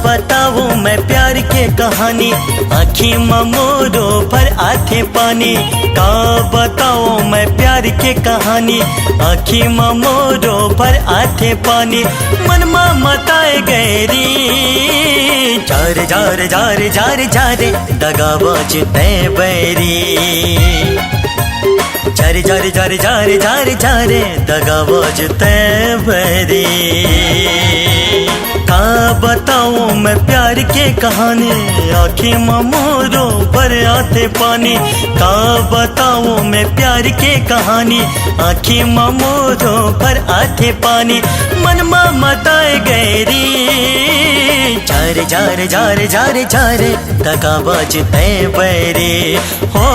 बताऊं मैं प्यार के कहानी, आँखी ममोरो पर आथे पानी। का बताऊं मैं प्यार के कहानी, आँखी ममोरो पर आथे पानी। मनमा मताए गैरी जार जार जार जार जार दगाबाज तय बैरी। जार जार जार जार जार जार दगाबाज तय बैरी। का बताऊं मैं प्यार के कहानी, आँखी ममोरो पर आते पानी। का बताऊं मैं प्यार के कहानी, आँखी ममोरो पर आते पानी। मनमा मताए गैरी जार जार जार जार जार दगाबाज तय बैरी। हो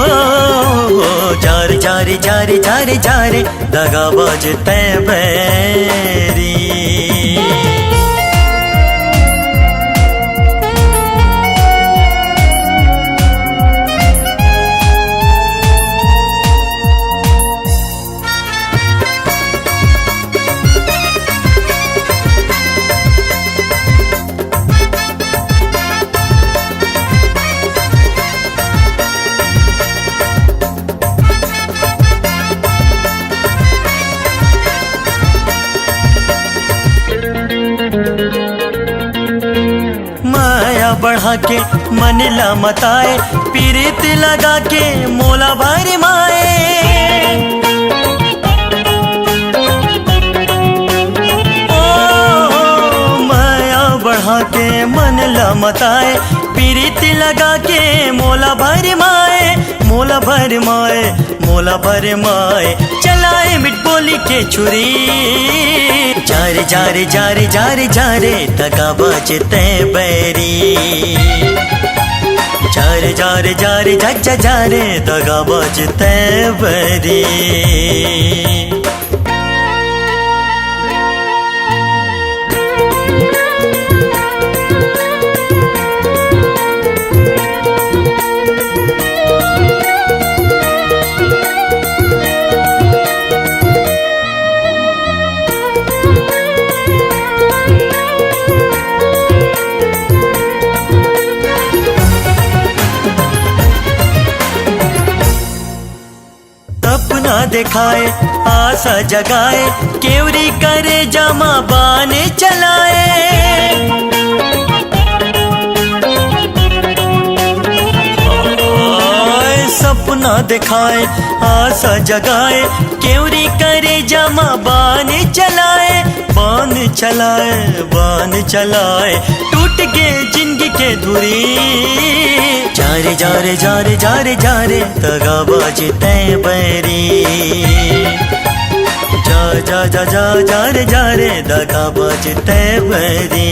जार जार जार जार जार दगाबाज तय बैरी। बढ़ा के मन ला मताए, पीरित लगा के मोला भारी माए। ओ माया बढ़ा के मन ला मताए, पीरित लगा के मोला भारी माए। मोला भर माए, मोला भर माए, चलाए मिट बोली के छुरी। जारे जारे जारे जारे जारे दगाबाज तय बैरी। जारे जारे जारे जग जारे दगाबाज तय बैरी। सपना दिखाए आशा जगाए, केवरी करे जमा बाने चलाए। सपना दिखाए आशा जगाए, केवरी करे जमा बाने चलाए। बान चलाए बान चलाए, टूट गए जिंदगी के धुरी। जारे जारे जारे जारे जारे दगाबाज तय बैरी। जा जा जा जा जारे जारे दगाबाज तय बैरी।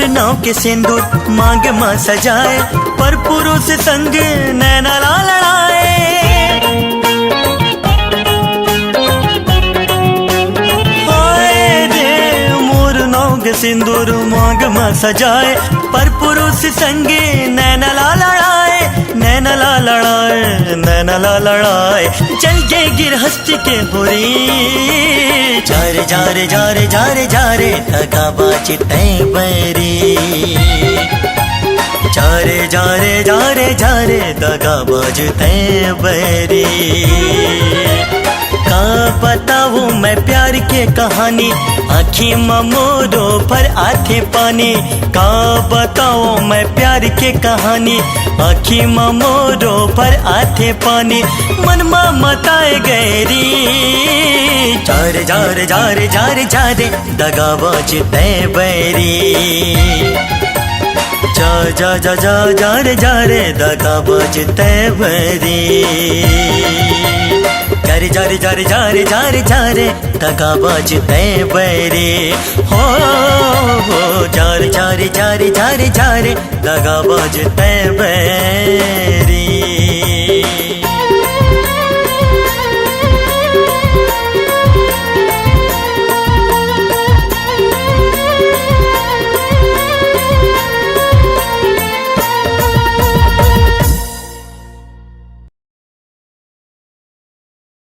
नाव के सिंदूर मांग मां सजाए, पर पुरुष संग नैना ला लड़ाए। हाय रे मोर नाव के सिंदूर मांग मां सजाए, पर पुरुष संग नैना ला लड़ाए। नैना ला लड़ाए नैना ला लड़ाए, चल गए गिरहस्त के होरी। जारे जारे जारे जारे जारे दगाबाज तय बैरी। जारे जारे जारे जारे दगाबाज तय बैरी। का बताऊं मैं प्यार के कहानी, आँखी ममोरो पर आथे पानी। का बताऊं मैं प्यार के कहानी, आँखी ममोरो पर आथे पानी। मन मताए गैरी जारे जारे जारे जारे जारे दगाबाज तय बैरी। जा जा जा जा जारे जारे दगाबाज तय बैरी। जारे जारे जारे जारे जारे जारे दगाबाज तय बैरी। हो जारे जारे जारे जारे जारे दगाबाज तय बैरी।